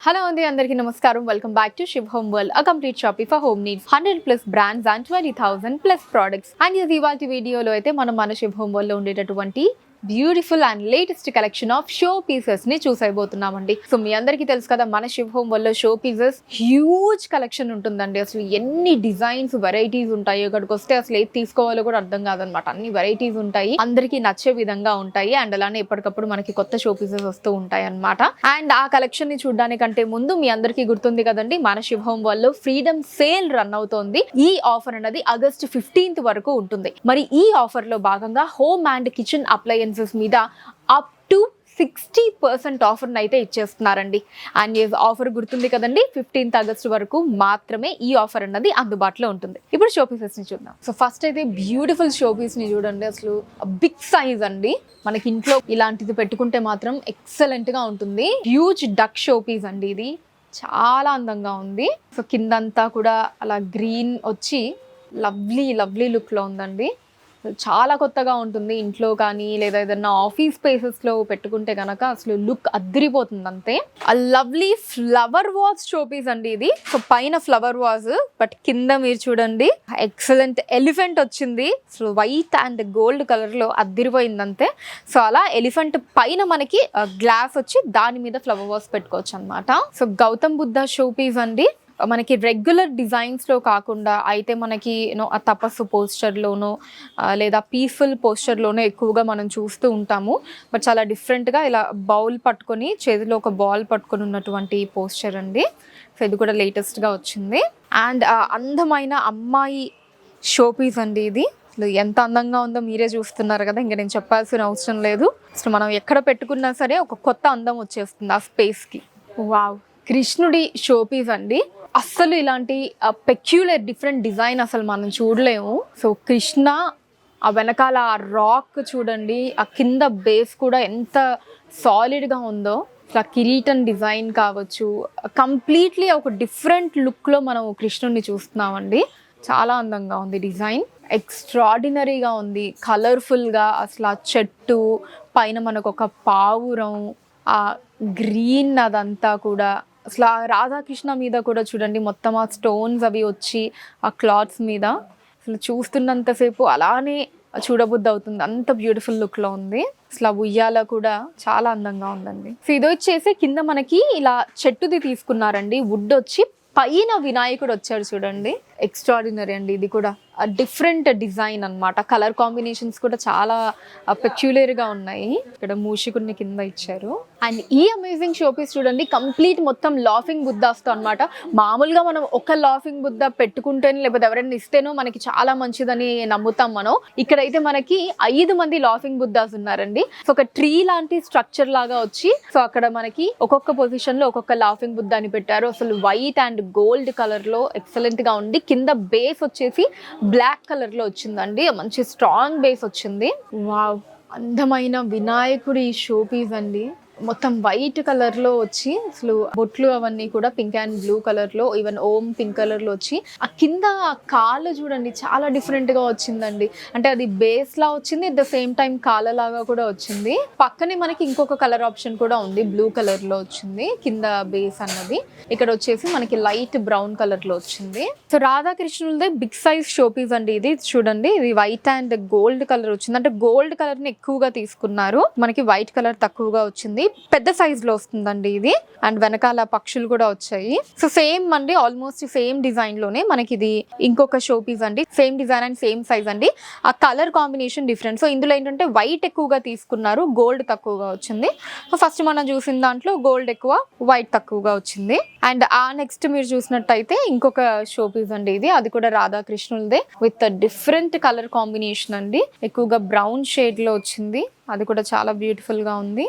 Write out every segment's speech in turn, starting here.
Hello and అందరికీ నమస్కారం. Welcome back to Shiv Home World, a complete shopping for home needs. 100 plus brands and 20,000 plus products. And ఈ ఇవాల్టి వీడియోలో అయితే మనం మన Shiv Home World లో ఉండేటటువంటి beautiful and latest collection of show pieces ని చూసైపోతున్నామండి. సో మీ అందరికీ తెలుసు కదా, మన శివ్ హోమ్ వల్ల షో పీసెస్ హ్యూజ్ కలెక్షన్ ఉంటుందండి. అసలు ఎన్ని డిజైన్స్ వెరైటీస్ ఉంటాయి, ఇక్కడికి వస్తే అసలు ఏది తీసుకోవాలో కూడా అర్థం కాదనమాట. అన్ని వెరైటీస్ ఉంటాయి, అందరికీ నచ్చే విధంగా ఉంటాయి. అండ్ అలానే ఎప్పటికప్పుడు మనకి కొత్త షో పీసెస్ వస్తూ ఉంటాయి అనమాట. అండ్ ఆ కలెక్షన్ ని చూడడానికంటే ముందు మీ అందరికీ గుర్తుంది కదండి, మన శివ్ హోమ్ వల్ల ఫ్రీడమ్ సేల్ రన్ అవుతోంది. ఈ ఆఫర్ అనేది ఆగస్ట్ 15th వరకు ఉంటుంది. మరి ఈ ఆఫర్ లో భాగంగా హోమ్ అండ్ కిచెన్ అప్లయన్సెస్ మీద అప్ టు 60% ఆఫర్ అయితే ఇచ్చేస్తున్నారండి. అండ్ ఈ ఆఫర్ గుర్తుంది కదండి, 15th ఆగస్ట్ వరకు మాత్రమే ఈ ఆఫర్ అన్నది అందుబాటులో ఉంటుంది. ఇప్పుడు షో పీసెస్ ని చూద్దాం. సో ఫస్ట్ అయితే బ్యూటిఫుల్ షో పీస్ ని చూడండి. అసలు బిగ్ సైజ్ అండి, మనకి ఇంట్లో ఇలాంటిది పెట్టుకుంటే మాత్రం ఎక్సలెంట్ గా ఉంటుంది. హ్యూజ్ డక్ షో పీస్ అండి, ఇది చాలా అందంగా ఉంది. సో కిందంతా కూడా అలా గ్రీన్ వచ్చి లవ్లీ లుక్ లో ఉందండి. చాలా కొత్తగా ఉంటుంది. ఇంట్లో కానీ లేదా ఏదైనా ఆఫీస్ స్పేసెస్లో పెట్టుకుంటే కనుక అసలు లుక్ అద్దరిపోతుంది అంతే. ఆ లవ్లీ ఫ్లవర్ వాజ్ షోపీస్ అండి ఇది. సో పైన ఫ్లవర్ వాజ్, బట్ కింద మీరు చూడండి ఎక్సలెంట్ ఎలిఫెంట్ వచ్చింది. అసలు వైట్ అండ్ గోల్డ్ కలర్లో అద్దరిపోయింది అంతే. సో అలా ఎలిఫెంట్ పైన మనకి గ్లాస్ వచ్చి దాని మీద ఫ్లవర్ వాజ్ పెట్టుకోవచ్చు అనమాట. సో గౌతమ్ బుద్ధ షోపీస్ అండి. మనకి రెగ్యులర్ డిజైన్స్లో కాకుండా అయితే మనకి ఆ తపస్సు పోస్చర్లోనో లేదా పీస్ఫుల్ పోస్చర్లోనో ఎక్కువగా మనం చూస్తూ ఉంటాము. బట్ చాలా డిఫరెంట్గా ఇలా బౌల్ పట్టుకొని, చేతిలో ఒక బాల్ పట్టుకొని ఉన్నటువంటి పోస్చర్ అండి. సో ఇది కూడా లేటెస్ట్గా వచ్చింది. అండ్ అందమైన అమ్మాయి షోపీస్ అండి ఇది. అసలు ఎంత అందంగా ఉందో మీరే చూస్తున్నారు కదా, ఇంకా నేను చెప్పాల్సిన అవసరం లేదు. అసలు మనం ఎక్కడ పెట్టుకున్నా సరే ఒక కొత్త అందం వచ్చేస్తుంది ఆ స్పేస్కి. వావ్, కృష్ణుడి షోపీస్ అండి. అస్సలు ఇలాంటి పెక్యులర్ డిఫరెంట్ డిజైన్ అసలు మనం చూడలేము. సో కృష్ణ ఆ వెనకాల ఆ రాక్ చూడండి, ఆ కింద బేస్ కూడా ఎంత సాలిడ్గా ఉందో. అసలు కిరీటన్ డిజైన్ కావచ్చు, కంప్లీట్లీ ఒక డిఫరెంట్ లుక్లో మనం కృష్ణుడిని చూస్తున్నామండి. చాలా అందంగా ఉంది డిజైన్, ఎక్స్ట్రాడినరీగా ఉంది, కలర్ఫుల్గా. అసలు ఆ చెట్టు పైన మనకు ఒక పావురం, ఆ గ్రీన్ అదంతా కూడా. అసలు ఆ రాధాకృష్ణ మీద కూడా చూడండి మొత్తం ఆ స్టోన్స్ అవి వచ్చి ఆ క్లాత్స్ మీద అసలు చూస్తున్నంతసేపు అలానే చూడబుద్ధి అవుతుంది, అంత బ్యూటిఫుల్ లుక్లో ఉంది. అసలు ఆ ఉయ్యాల కూడా చాలా అందంగా ఉందండి. సో ఇది వచ్చేసి కింద మనకి ఇలా చెట్టుది తీసుకున్నారండి, వుడ్ వచ్చి పైన వినాయకుడు వచ్చాడు చూడండి. ఎక్స్ట్రాడినరీ అండి, ఇది కూడా డిఫరెంట్ డిజైన్ అన్నమాట. కలర్ కాంబినేషన్స్ కూడా చాలా పెక్యులర్గా ఉన్నాయి. ఇక్కడ మూషికుడిని కింద ఇచ్చారు. అండ్ ఈ అమేజింగ్ షోపీస్ చూడండి, కంప్లీట్ మొత్తం లాఫింగ్ బుద్ధాస్తో అనమాట. మామూలుగా మనం ఒక లాఫింగ్ బుద్ధ పెట్టుకుంటేనే లేకపోతే ఎవరైనా ఇస్తేనో మనకి చాలా మంచిదని నమ్ముతాం మనం. ఇక్కడైతే మనకి 5 మంది లాఫింగ్ బుద్ధాస్ ఉన్నారండి. సో ఒక ట్రీ లాంటి స్ట్రక్చర్ లాగా వచ్చి, సో అక్కడ మనకి ఒక్కొక్క పొజిషన్ లో ఒక్కొక్క లాఫింగ్ బుద్ధాని పెట్టారు. అసలు వైట్ అండ్ గోల్డ్ కలర్ లో ఎక్సలెంట్ గా ఉంది. కింద బేస్ వచ్చేసి బ్లాక్ కలర్ లో వచ్చిందండి, మంచి స్ట్రాంగ్ బేస్ వచ్చింది. వావ్, అందమైన వినాయకుడి షోపీస్ అండి. మొత్తం వైట్ కలర్ లో వచ్చి అసలు బొట్లు అవన్నీ కూడా పింక్ అండ్ బ్లూ కలర్ లో, ఈవెన్ ఓం పింక్ కలర్ లో వచ్చి ఆ కింద కాళ్ళు చూడండి చాలా డిఫరెంట్ గా వచ్చిందండి. అంటే అది బేస్ లా వచ్చింది, అట్ ద సేమ్ టైం కాళ్ళ లాగా కూడా వచ్చింది. పక్కనే మనకి ఇంకొక కలర్ ఆప్షన్ కూడా ఉంది, బ్లూ కలర్ లో వచ్చింది కింద బేస్ అన్నది. ఇక్కడ వచ్చేసి మనకి లైట్ బ్రౌన్ కలర్ లో వచ్చింది. సో రాధాకృష్ణులదే బిగ్ సైజ్ షోపీస్ అండి ఇది. చూడండి, ఇది వైట్ అండ్ గోల్డ్ కలర్ వచ్చింది. అంటే గోల్డ్ కలర్ ని ఎక్కువగా తీసుకున్నారు, మనకి వైట్ కలర్ తక్కువగా వచ్చింది. పెద్ద సైజ్ లో వస్తుందండి ఇది. అండ్ వెనకాల పక్షులు కూడా వచ్చాయి. సో సేమ్ అండి, ఆల్మోస్ట్ సేమ్ డిజైన్ లోనే మనకి ఇది ఇంకొక షో పీస్ అండి. Same design and same size అండి. ఆ కలర్ కాంబినేషన్ డిఫరెంట్. సో ఇందులో ఏంటంటే వైట్ ఎక్కువగా తీసుకున్నారు, గోల్డ్ తక్కువగా వచ్చింది. సో ఫస్ట్ మనం చూసిన దాంట్లో గోల్డ్ ఎక్కువ, వైట్ తక్కువగా వచ్చింది. అండ్ ఆ నెక్స్ట్ మీరు చూసినట్టయితే ఇంకొక షో పీస్ అండి ఇది. అది కూడా రాధాకృష్ణులదే విత్ డిఫరెంట్ కలర్ కాంబినేషన్ అండి. ఎక్కువగా బ్రౌన్ షేడ్ లో వచ్చింది, అది కూడా చాలా బ్యూటిఫుల్ గా ఉంది.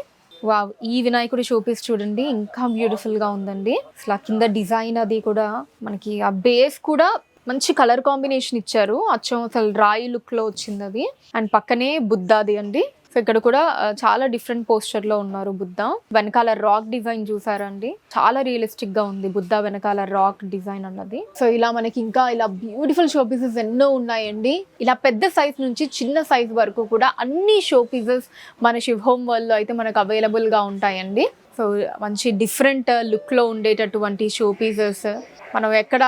వావ్, ఈ వినాయకుడి షోపీస్ చూడండి ఇంకా బ్యూటిఫుల్ గా ఉందండి. అసలు కింద డిజైన్ అది కూడా మనకి ఆ బేస్ కూడా మంచి కలర్ కాంబినేషన్ ఇచ్చారు, అచ్చం అసలు రాయి లుక్ లో వచ్చింది అది. అండ్ పక్కనే బుద్ధాది అండి. సో ఇక్కడ కూడా చాలా డిఫరెంట్ పోస్చర్ లో ఉన్నారు బుద్ధ. వెనకాల రాక్ డిజైన్ చూసారండి, చాలా రియలిస్టిక్ గా ఉంది బుద్ధ వెనకాల రాక్ డిజైన్ అన్నది. సో ఇలా మనకి ఇంకా ఇలా బ్యూటిఫుల్ షో పీసెస్ ఎన్నో ఉన్నాయండి. ఇలా పెద్ద సైజ్ నుంచి చిన్న సైజ్ వరకు కూడా అన్ని షో పీసెస్ మన శివ్ హోమ్ వరల్డ్ లో అయితే మనకు అవైలబుల్ గా ఉంటాయండి. సో సో మంచి డిఫరెంట్ లుక్లో ఉండేటటువంటి షో పీసెస్, మనం ఎక్కడ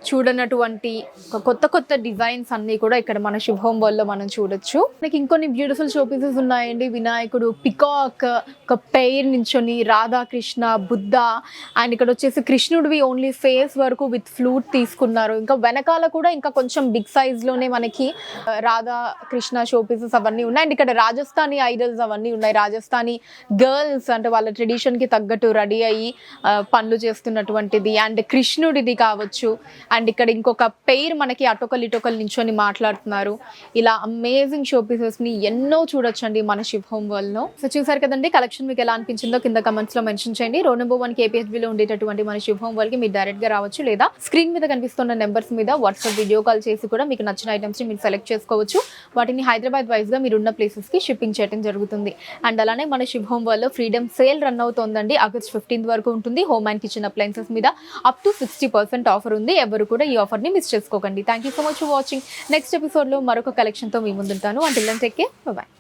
చూడనటువంటి కొత్త కొత్త డిజైన్స్ అన్నీ కూడా ఇక్కడ మన శుభ హోమ్ వరల్డ్లో మనం చూడొచ్చు. మనకి ఇంకొన్ని బ్యూటిఫుల్ షో పీసెస్ ఉన్నాయండి. వినాయకుడు, పికాక్, ఒక పెయిర్ నించొని, రాధాకృష్ణ, బుద్ధ, అండ్ ఇక్కడ వచ్చేసి కృష్ణుడివి ఓన్లీ ఫేస్ వరకు విత్ ఫ్లూట్ తీసుకున్నారు. ఇంకా వెనకాల కూడా ఇంకా కొంచెం బిగ్ సైజ్లోనే మనకి రాధాకృష్ణ షో పీసెస్ అవన్నీ ఉన్నాయి. అండ్ ఇక్కడ రాజస్థానీ ఐడల్స్ అవన్నీ ఉన్నాయి. రాజస్థానీ గర్ల్స్ అంటే వాళ్ళ ట్రెడిషన్కి తగ్గట్టు రెడీ అయ్యి పనులు చేస్తున్నటువంటిది. అండ్ కృష్ణుడిది కావచ్చు. అండ్ ఇక్కడ ఇంకొక పెయిర్ మనకి అటొకలు ఇటొకలు నించొని మాట్లాడుతున్నారు. ఇలా అమేజింగ్ షో పీసెస్ని ఎన్నో చూడొచ్చండి మన శుభ హోమ్ వరల్డ్లో. సో చూసారు కదండి, కలెక్షన్ మీకు ఎలా అనిపించిందో కింద కమెంట్స్లో మెన్షన్ చేయండి. రోడ్ నెంబర్ 1 KPHBలో ఉండేటటువంటి మన శుభ హోమ్ వరల్డ్కి మీరు డైరెక్ట్గా రావచ్చు, లేదా స్క్రీన్ మీద కనిపిస్తున్న నెంబర్స్ మీద వాట్సాప్ వీడియో కాల్ చేసి కూడా మీకు నచ్చిన ఐటమ్స్ని మీరు సెలెక్ట్ చేసుకోవచ్చు. వాటిని హైదరాబాద్ వైజ్గా మీరు ఉన్న ప్లేసెస్కి షిప్పింగ్ చేయడం జరుగుతుంది. అండ్ అలానే మన శుభ హోమ్ వరల్డ్లో ఫ్రీడమ్ సేల్ రన్ అవుతోందండి. ఆగస్ట్ 15th వరకు ఉంటుంది. హోమ్ అండ్ కిచెన్ అప్లయన్సెస్ మీద అప్ టు 60% ఆఫర్ ఉంది. ఎవరు కూడా ఈ ఆఫర్ని మిస్ చేసుకోకండి. Thank you so much for watching. Next ఎపిసోడ్లో మరొక కలెక్షన్తో మీ ముందుంటాను. Until then take care, by.